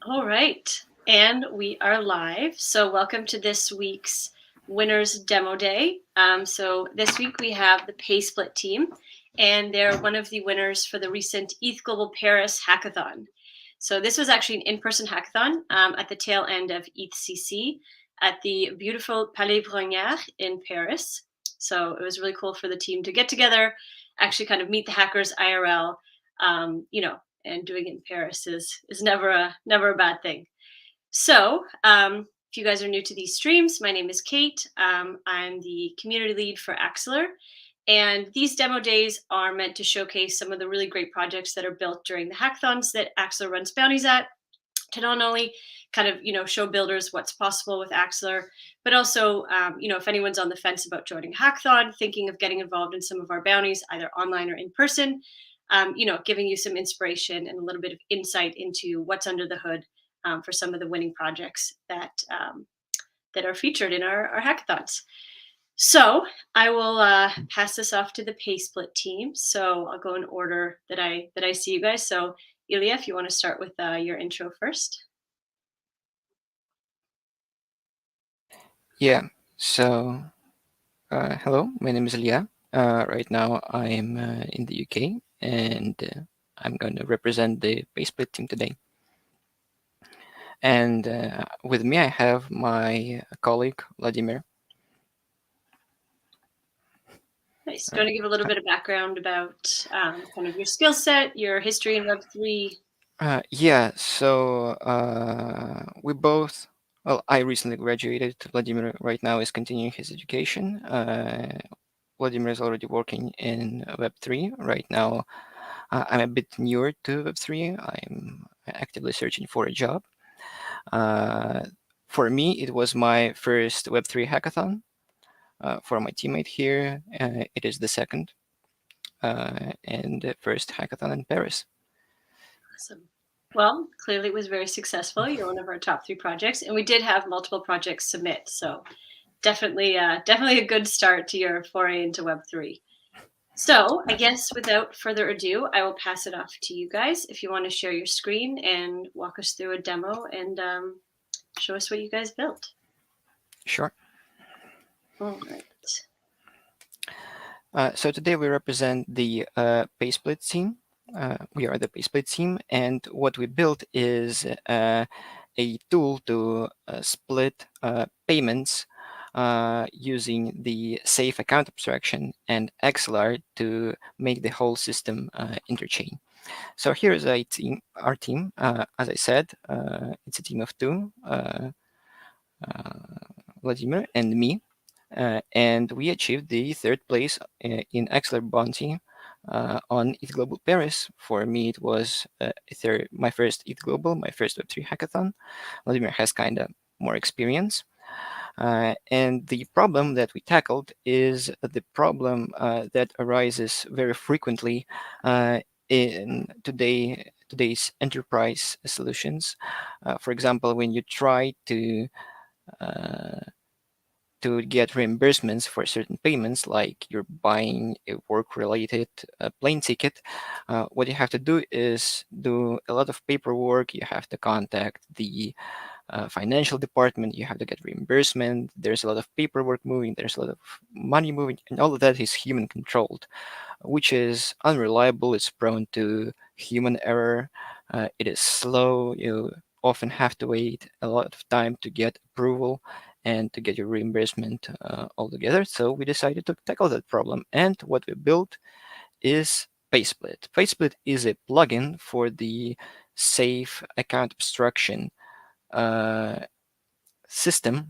All right, and we are live. So welcome to this week's Winners Demo Day. So this week we have the PaySplit team, and they're one of the winners for the recent ETHGlobal Paris Hackathon. So this was actually an in-person hackathon at the tail end of ETHCC at the beautiful Palais Brongniart in Paris. So it was really cool for the team to get together, actually kind of meet the hackers IRL. And doing it in Paris is never a bad thing. So, if you guys are new to these streams, my name is Kate. I'm the community lead for Axelar, and these demo days are meant to showcase some of the really great projects that are built during the hackathons that Axelar runs bounties at, to not only kind of show builders what's possible with Axelar, but also if anyone's on the fence about joining a hackathon, thinking of getting involved in some of our bounties, either online or in person, giving you some inspiration and a little bit of insight into what's under the hood for some of the winning projects that are featured in our hackathons. So I will pass this off to the PaySplit team. So I'll go in order that I see you guys. So Ilya, if you want to start with your intro first. Yeah, so hello, my name is Leah. Right now I'm in the UK and I'm going to represent the PaySplit team today. And with me I have my colleague Vladimir. Nice. Do you want to give a little bit of background about kind of your skill set, your history in Web3? Yeah, so we both, well, I recently graduated. Vladimir right now is continuing his education. Vladimir is already working in Web3 right now. I'm a bit newer to Web3. I'm actively searching for a job. Uh, for me, it was my first Web3 hackathon. For my teammate here, it is the second and the first hackathon in Paris. Awesome. Well, clearly it was very successful. You're one of our top 3 projects, and we did have multiple projects submit. So definitely a good start to your foray into Web3. So I guess without further ado, I will pass it off to you guys if you want to share your screen and walk us through a demo and show us what you guys built. Sure. All right. So today we represent the PaySplit team. We are the PaySplit team, and what we built is a tool to split payments using the safe account abstraction and Axelar to make the whole system interchain. So here is our team. As I said, it's a team of two, Vladimir and me. And we achieved the third place in Axelar Bounty on ETHGlobal Paris. For me, it was my first ETHGlobal, my first Web3 hackathon. Vladimir has kind of more experience. And the problem that we tackled is the problem that arises very frequently in today's enterprise solutions. For example, when you try uh, to get reimbursements for certain payments, like you're buying a work-related plane ticket, what you have to do is do a lot of paperwork. You have to contact the financial department. You have to get reimbursement. There's a lot of paperwork moving. There's a lot of money moving, and all of that is human controlled, which is unreliable. It's prone to human error. It is slow. You often have to wait a lot of time to get approval and to get your reimbursement altogether. So we decided to tackle that problem. And what we built is PaySplit. PaySplit is a plugin for the safe account abstraction uh, system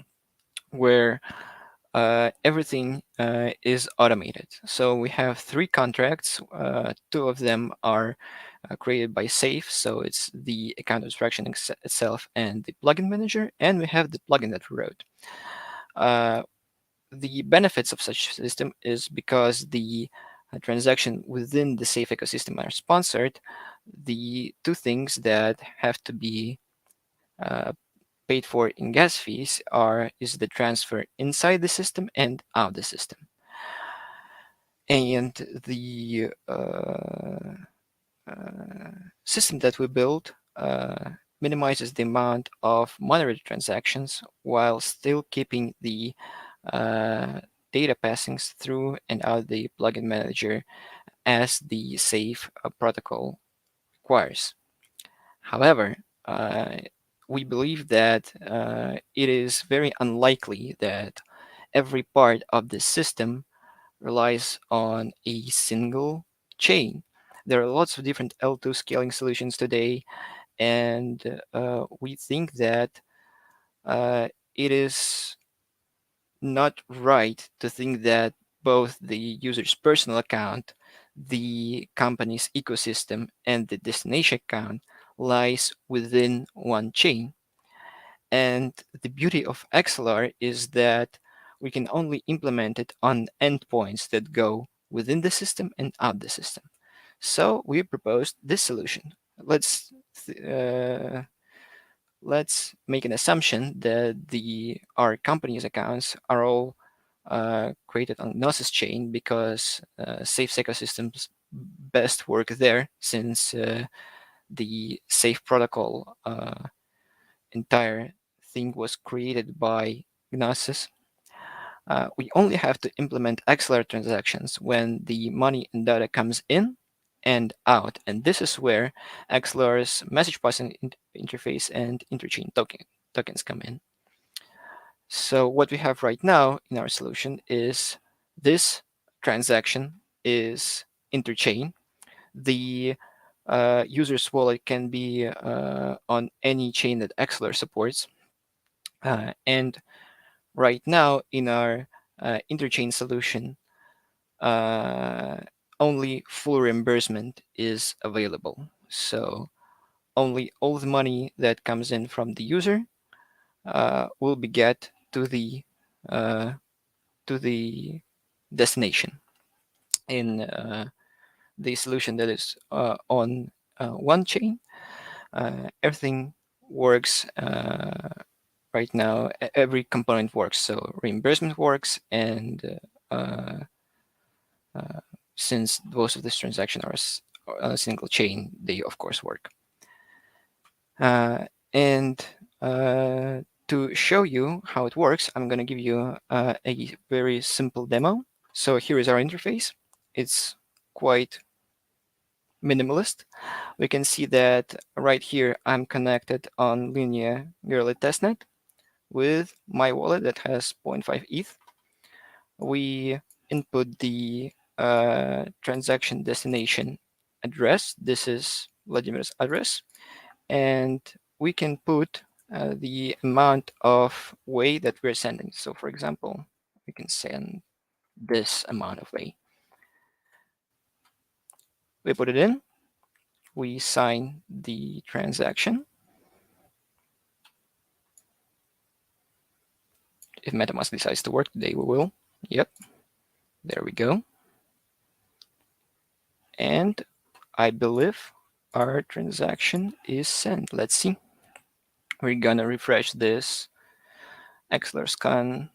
where everything is automated. So we have 3 contracts. 2 of them are created by Safe, so it's the account abstraction itself and the plugin manager, and we have the plugin that we wrote. Uh, the benefits of such system is because the transaction within the Safe ecosystem are sponsored. The 2 things that have to be uh, paid for in gas fees is the transfer inside the system and out the system. And the system that we built minimizes the amount of moderated transactions while still keeping the data passings through and out the plugin manager as the safe protocol requires. However, we believe that it is very unlikely that every part of the system relies on a single chain. There are lots of different L2 scaling solutions today, and we think that it is not right to think that both the user's personal account, the company's ecosystem, and the destination account lies within one chain. And the beauty of Axelar is that we can only implement it on endpoints that go within the system and out the system. So we proposed this solution. Let's make an assumption that the our company's accounts are all created on Gnosis chain because safe ecosystems best work there since the safe protocol entire thing was created by Gnosis. We only have to implement Axelar transactions when the money and data comes in and out. And this is where Axelar's message passing interface and interchain tokens come in. So what we have right now in our solution is this transaction is interchain. The user's wallet can be on any chain that Axelar supports. And right now in our interchain solution, uh, only full reimbursement is available. So only all the money that comes in from the user will be get uh, to the destination. In the solution that is on one chain, everything works right now. Every component works. So reimbursement works, and uh, since most of these transactions are on a single chain, they of course work. And to show you how it works, I'm going to give you a very simple demo. So here is our interface. It's quite minimalist. We can see that right here I'm connected on Linear Girly testnet with my wallet that has 0.5 ETH. We input the transaction destination address. This is Vladimir's address. And we can put the amount of way that we're sending. So for example, we can send this amount of way. We put it in, we sign the transaction. If MetaMask decides to work today, we will. Yep, there we go. And I believe our transaction is sent. Let's see. We're gonna refresh this Axelar scan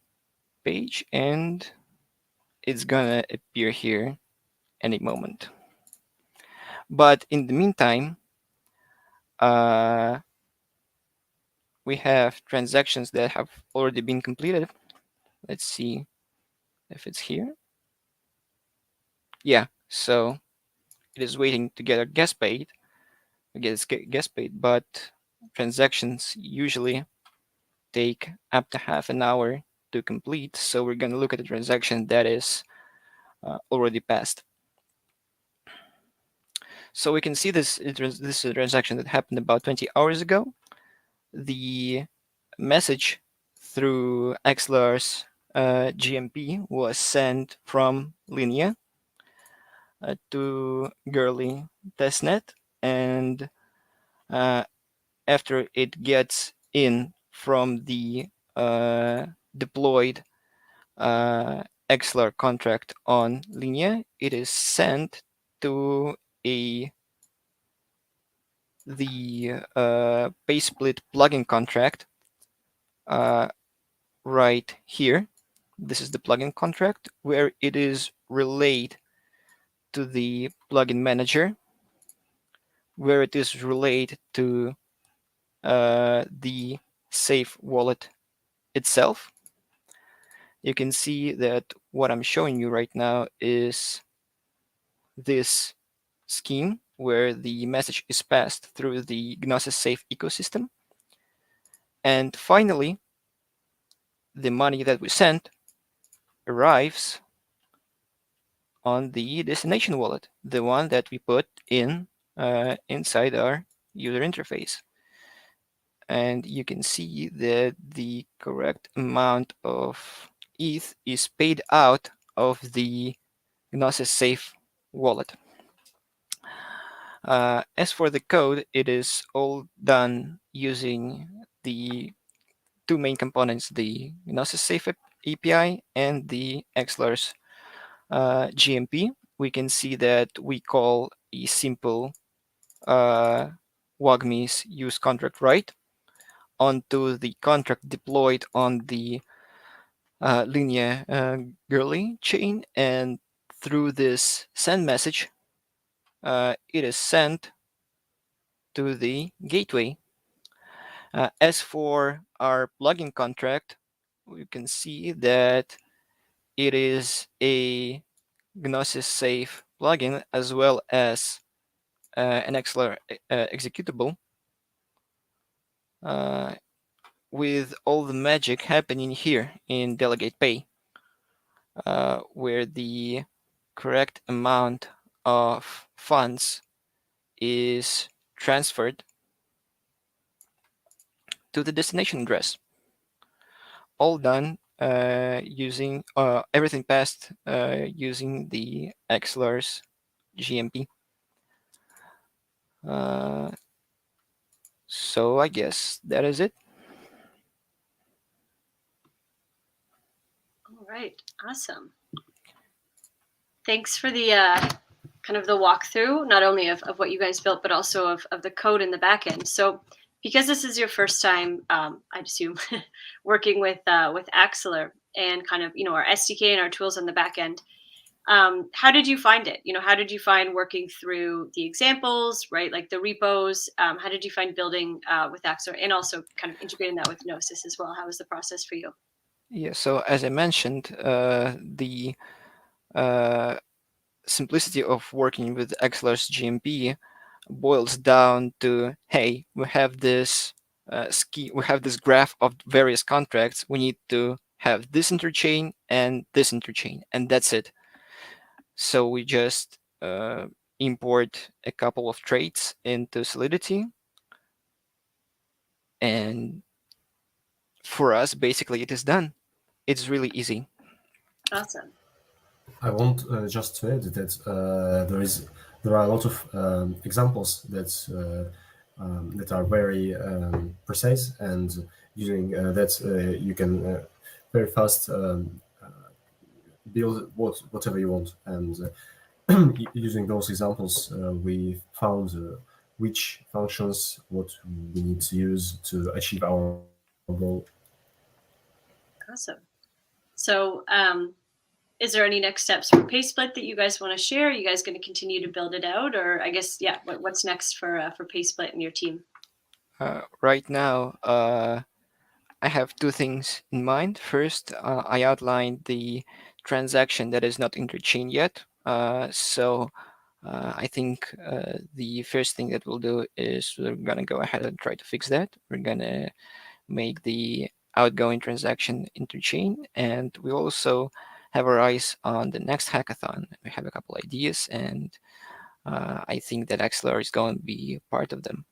page and it's gonna appear here any moment. But in the meantime, we have transactions that have already been completed. Let's see if it's here. Yeah, so it is waiting to get a gas paid, but transactions usually take up to half an hour to complete. So we're going to look at the transaction that is already passed. So we can see this is a transaction that happened about 20 hours ago. The message through Axelar's GMP was sent from Linea to Girly testnet, and after it gets in from the deployed Axelar contract on Linea, it is sent to the PaySplit plugin contract right here. This is the plugin contract where it is relayed to the plugin manager, where it is relayed to the safe wallet itself, you can see that what I'm showing you right now is this scheme where the message is passed through the Gnosis Safe ecosystem. And finally, the money that we sent arrives on the destination wallet, the one that we put in inside our user interface. And you can see that the correct amount of ETH is paid out of the Gnosis Safe wallet. As for the code, it is all done using the two main components, the Gnosis Safe API and the Axelar's GMP. We can see that we call a simple WAGMI's use contract write onto the contract deployed on the linear Gurley chain, and through this send message, it is sent to the gateway. As for our plugin contract, we can see that it is a Gnosis Safe plugin as well as an Axelar executable with all the magic happening here in Delegate Pay, where the correct amount of funds is transferred to the destination address. All done using everything passed using the Axelar's GMP. So I guess that is it. All right, awesome. Thanks for the kind of the walkthrough, not only of what you guys built, but also of the code in the back end. So because this is your first time, I'd assume, working with Axelar and kind of, our SDK and our tools on the back end, how did you find it? How did you find working through the examples, right? Like the repos, how did you find building with Axelar and also kind of integrating that with Gnosis as well? How was the process for you? Yeah, so as I mentioned, the simplicity of working with Axelar's GMP boils down to, hey, we have this we have this graph of various contracts. We need to have this interchain, and that's it. So we just import a couple of traits into Solidity, and for us, basically, it is done. It's really easy. Awesome. I want just to add that there are a lot of examples that are very precise, and using that you can very fast build whatever you want. And using those examples, we found which functions what we need to use to achieve our goal. Awesome. So, is there any next steps for PaySplit that you guys want to share? Are you guys going to continue to build it out, or I guess, yeah, what's next for PaySplit and your team? Right now, I have two things in mind. First, I outlined the transaction that is not interchain yet. So I think the first thing that we'll do is we're going to go ahead and try to fix that. We're going to make the outgoing transaction interchain. And we also have our eyes on the next hackathon. We have a couple ideas, and I think that Axelar is going to be part of them.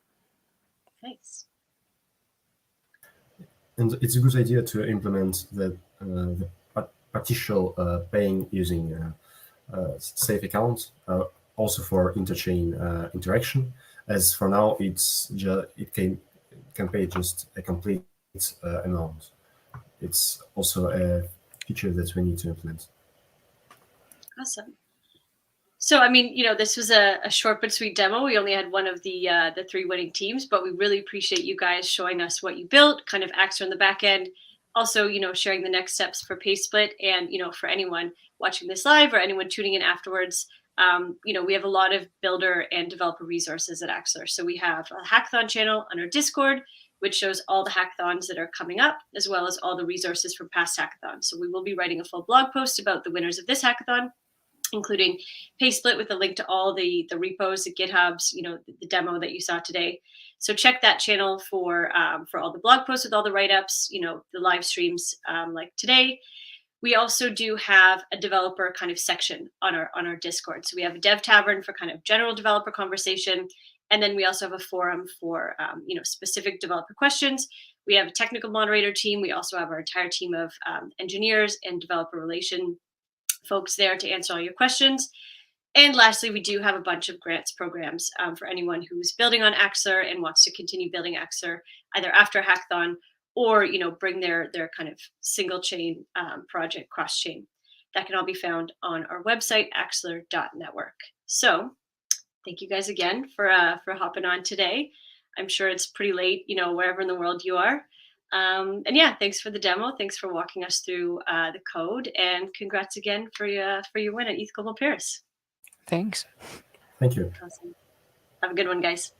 Nice. And it's a good idea to implement the partial paying using safe account also for interchain interaction. As for now, it can pay just a complete amount. It's also a feature that we need to implement. Awesome. So, I mean, this was a short but sweet demo. We only had one of the three winning teams, but we really appreciate you guys showing us what you built, kind of Axelar on the back end. Also, sharing the next steps for PaySplit, and for anyone watching this live or anyone tuning in afterwards, we have a lot of builder and developer resources at Axelar. So we have a hackathon channel on our Discord, which shows all the hackathons that are coming up, as well as all the resources from past hackathons. So we will be writing a full blog post about the winners of this hackathon, including PaySplit with a link to all the repos, the GitHubs, the demo that you saw today. So check that channel for all the blog posts with all the write-ups, the live streams like today. We also do have a developer kind of section on our Discord. So we have a dev tavern for kind of general developer conversation. And then we also have a forum for, specific developer questions. We have a technical moderator team. We also have our entire team of engineers and developer relation folks there to answer all your questions. And lastly, we do have a bunch of grants programs for anyone who's building on Axelar and wants to continue building Axelar either after a hackathon or bring their kind of single chain project cross chain. That can all be found on our website, axelar.network. So thank you guys again for hopping on today. I'm sure it's pretty late, wherever in the world you are. And yeah, thanks for the demo. Thanks for walking us through the code, and congrats again for your win at ETHGlobal Paris. Thanks. Thank you. Awesome. Have a good one, guys.